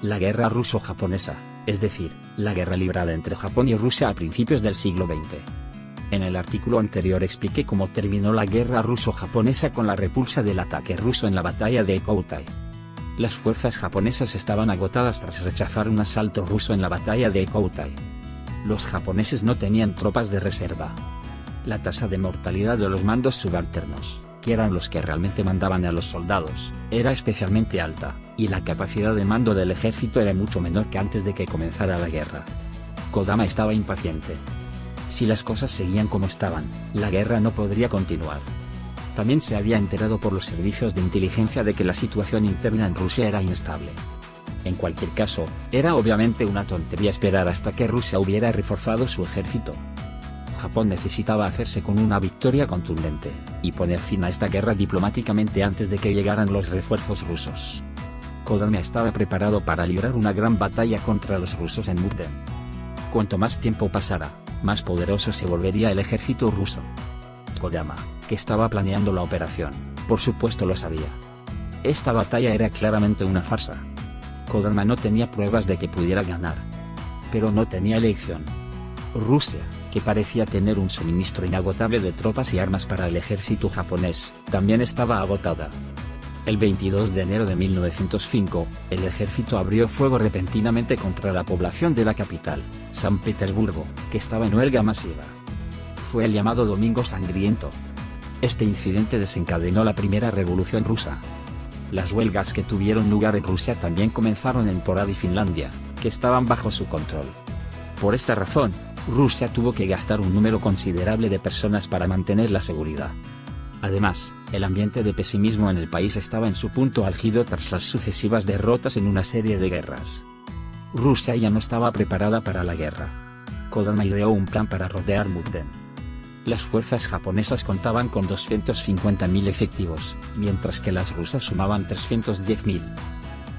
la guerra ruso-japonesa, es decir, la guerra librada entre Japón y Rusia a principios del siglo XX. En el artículo anterior expliqué cómo terminó la guerra ruso-japonesa con la repulsa del ataque ruso en la batalla de Koutai. Las fuerzas japonesas estaban agotadas tras rechazar un asalto ruso en la batalla de Koutai. Los japoneses no tenían tropas de reserva. La tasa de mortalidad de los mandos subalternos, que eran los que realmente mandaban a los soldados, era especialmente alta, y la capacidad de mando del ejército era mucho menor que antes de que comenzara la guerra. Kodama estaba impaciente. Si las cosas seguían como estaban, la guerra no podría continuar. También se había enterado por los servicios de inteligencia de que la situación interna en Rusia era inestable. En cualquier caso, era obviamente una tontería esperar hasta que Rusia hubiera reforzado su ejército. Japón necesitaba hacerse con una victoria contundente, y poner fin a esta guerra diplomáticamente antes de que llegaran los refuerzos rusos. Kodama estaba preparado para librar una gran batalla contra los rusos en Mukden. Cuanto más tiempo pasara, más poderoso se volvería el ejército ruso. Kodama, que estaba planeando la operación, por supuesto lo sabía. Esta batalla era claramente una farsa. Kodama no tenía pruebas de que pudiera ganar. Pero no tenía elección. Rusia, que parecía tener un suministro inagotable de tropas y armas para el ejército japonés, también estaba agotada. El 22 de enero de 1905, el ejército abrió fuego repentinamente contra la población de la capital, San Petersburgo, que estaba en huelga masiva. Fue el llamado Domingo Sangriento. Este incidente desencadenó la primera revolución rusa. Las huelgas que tuvieron lugar en Rusia también comenzaron en Porad y Finlandia, que estaban bajo su control. Por esta razón, Rusia tuvo que gastar un número considerable de personas para mantener la seguridad. Además, el ambiente de pesimismo en el país estaba en su punto álgido tras las sucesivas derrotas en una serie de guerras. Rusia ya no estaba preparada para la guerra. Kodama ideó un plan para rodear Mukden. Las fuerzas japonesas contaban con 250.000 efectivos, mientras que las rusas sumaban 310.000.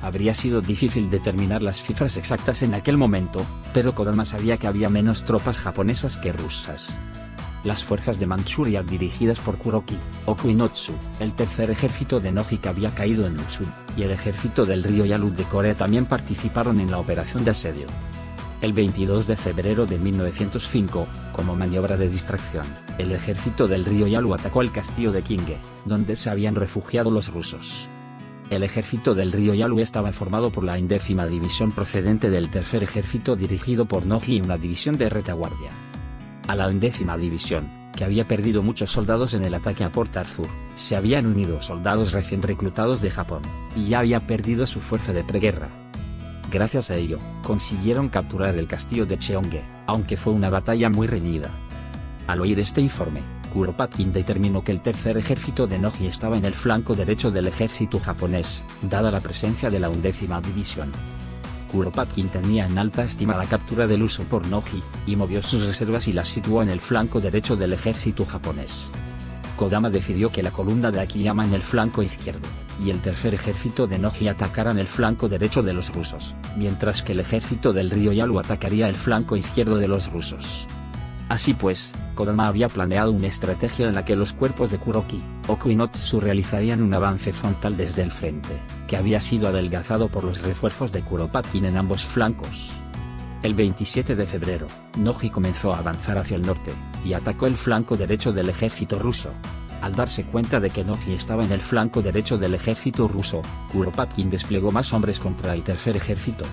Habría sido difícil determinar las cifras exactas en aquel momento, pero Kodama sabía que había menos tropas japonesas que rusas. Las fuerzas de Manchuria dirigidas por Kuroki Okunotsu, el tercer ejército de Noji que había caído en Musun, y el ejército del río Yalu de Corea también participaron en la operación de asedio. El 22 de febrero de 1905, como maniobra de distracción, el ejército del río Yalu atacó el castillo de Kinge, donde se habían refugiado los rusos. El ejército del río Yalu estaba formado por la 11ª división procedente del tercer ejército dirigido por Noji y una división de retaguardia. A la 11ª división, que había perdido muchos soldados en el ataque a Port Arthur, se habían unido soldados recién reclutados de Japón, y ya había perdido su fuerza de preguerra. Gracias a ello, consiguieron capturar el castillo de Cheonge, aunque fue una batalla muy reñida. Al oír este informe, Kuropatkin determinó que el tercer ejército de Noji estaba en el flanco derecho del ejército japonés, dada la presencia de la 11ª división. Kuropatkin tenía en alta estima la captura del Uso por Noji, y movió sus reservas y las situó en el flanco derecho del ejército japonés. Kodama decidió que la columna de Akiyama en el flanco izquierdo, y el tercer ejército de Noji atacaran el flanco derecho de los rusos, mientras que el ejército del río Yalu atacaría el flanco izquierdo de los rusos. Así pues, Kodama había planeado una estrategia en la que los cuerpos de Kuroki Okunotsu realizarían un avance frontal desde el frente, que había sido adelgazado por los refuerzos de Kuropatkin en ambos flancos. El 27 de febrero, Noji comenzó a avanzar hacia el norte, y atacó el flanco derecho del ejército ruso. Al darse cuenta de que Noji estaba en el flanco derecho del ejército ruso, Kuropatkin desplegó más hombres contra el tercer ejército.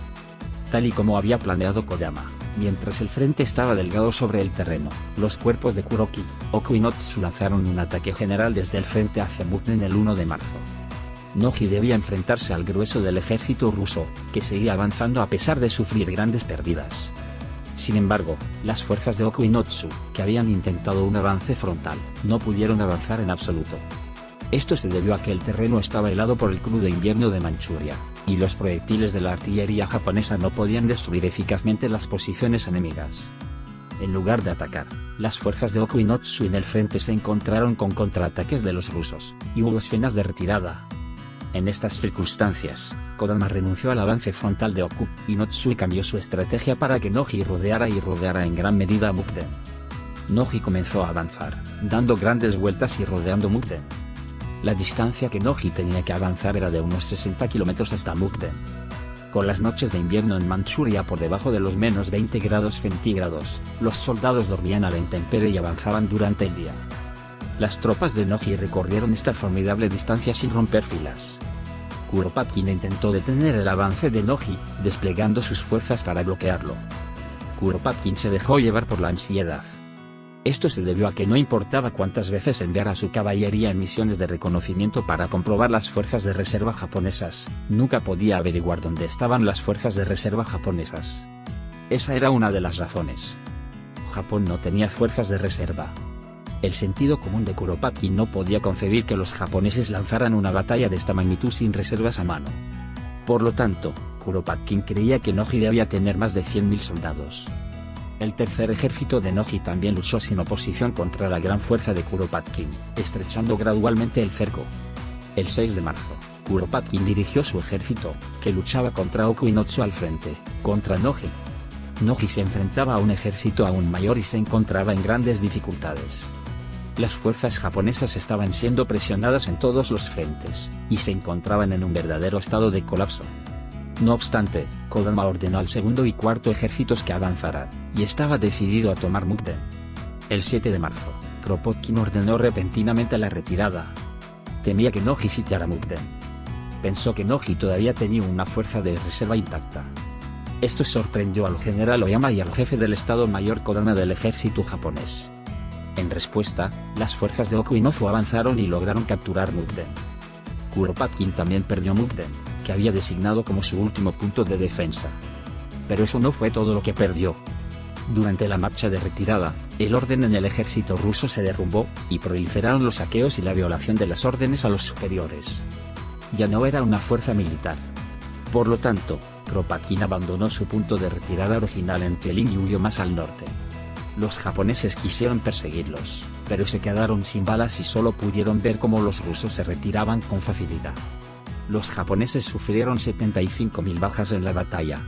Tal y como había planeado Kodama, mientras el frente estaba delgado sobre el terreno, los cuerpos de Kuroki Okunotsu lanzaron un ataque general desde el frente hacia Mukden el 1 de marzo. Noji debía enfrentarse al grueso del ejército ruso, que seguía avanzando a pesar de sufrir grandes pérdidas. Sin embargo, las fuerzas de Okunotsu, que habían intentado un avance frontal, no pudieron avanzar en absoluto. Esto se debió a que el terreno estaba helado por el crudo invierno de Manchuria, y los proyectiles de la artillería japonesa no podían destruir eficazmente las posiciones enemigas. En lugar de atacar, las fuerzas de Okunotsu en el frente se encontraron con contraataques de los rusos, y hubo escenas de retirada. En estas circunstancias, Kodama renunció al avance frontal de Okunotsu y cambió su estrategia para que Noji rodeara en gran medida a Mukden. Noji comenzó a avanzar, dando grandes vueltas y rodeando Mukden. La distancia que Noji tenía que avanzar era de unos 60 kilómetros hasta Mukden. Con las noches de invierno en Manchuria por debajo de los menos 20 grados centígrados, los soldados dormían a la intemperie y avanzaban durante el día. Las tropas de Noji recorrieron esta formidable distancia sin romper filas. Kuropatkin intentó detener el avance de Noji, desplegando sus fuerzas para bloquearlo. Kuropatkin se dejó llevar por la ansiedad. Esto se debió a que no importaba cuántas veces enviara a su caballería en misiones de reconocimiento para comprobar las fuerzas de reserva japonesas, nunca podía averiguar dónde estaban las fuerzas de reserva japonesas. Esa era una de las razones. Japón no tenía fuerzas de reserva. El sentido común de Kuropatkin no podía concebir que los japoneses lanzaran una batalla de esta magnitud sin reservas a mano. Por lo tanto, Kuropatkin creía que Noji debía tener más de 100.000 soldados. El tercer ejército de Noji también luchó sin oposición contra la gran fuerza de Kuropatkin, estrechando gradualmente el cerco. El 6 de marzo, Kuropatkin dirigió su ejército, que luchaba contra Okuinotsu al frente, contra Noji. Noji se enfrentaba a un ejército aún mayor y se encontraba en grandes dificultades. Las fuerzas japonesas estaban siendo presionadas en todos los frentes, y se encontraban en un verdadero estado de colapso. No obstante, Kodama ordenó al segundo y cuarto ejércitos que avanzaran, y estaba decidido a tomar Mukden. El 7 de marzo, Kropotkin ordenó repentinamente la retirada. Temía que Noji sitiara Mukden. Pensó que Noji todavía tenía una fuerza de reserva intacta. Esto sorprendió al general Oyama y al jefe del Estado Mayor Kodama del ejército japonés. En respuesta, las fuerzas de Okuinozu avanzaron y lograron capturar Mukden. Kuropatkin también perdió Mukden, que había designado como su último punto de defensa. Pero eso no fue todo lo que perdió. Durante la marcha de retirada, el orden en el ejército ruso se derrumbó, y proliferaron los saqueos y la violación de las órdenes a los superiores. Ya no era una fuerza militar. Por lo tanto, Kropotkin abandonó su punto de retirada original en Tieling y huyó más al norte. Los japoneses quisieron perseguirlos, pero se quedaron sin balas y solo pudieron ver cómo los rusos se retiraban con facilidad. Los japoneses sufrieron 75.000 bajas en la batalla.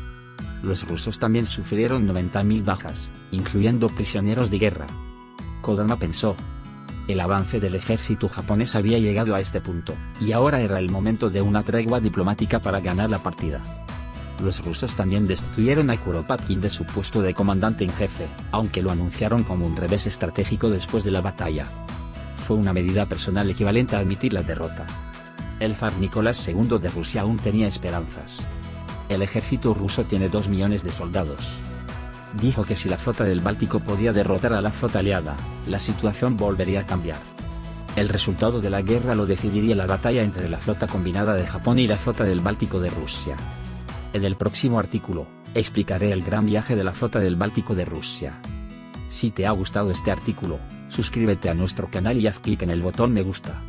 Los rusos también sufrieron 90.000 bajas, incluyendo prisioneros de guerra. Kodama pensó. El avance del ejército japonés había llegado a este punto, y ahora era el momento de una tregua diplomática para ganar la partida. Los rusos también destituyeron a Kuropatkin de su puesto de comandante en jefe, aunque lo anunciaron como un revés estratégico después de la batalla. Fue una medida personal equivalente a admitir la derrota. El zar Nicolás II de Rusia aún tenía esperanzas. El ejército ruso tiene 2 millones de soldados. Dijo que si la flota del Báltico podía derrotar a la flota aliada, la situación volvería a cambiar. El resultado de la guerra lo decidiría la batalla entre la flota combinada de Japón y la flota del Báltico de Rusia. En el próximo artículo, explicaré el gran viaje de la flota del Báltico de Rusia. Si te ha gustado este artículo, suscríbete a nuestro canal y haz clic en el botón me gusta.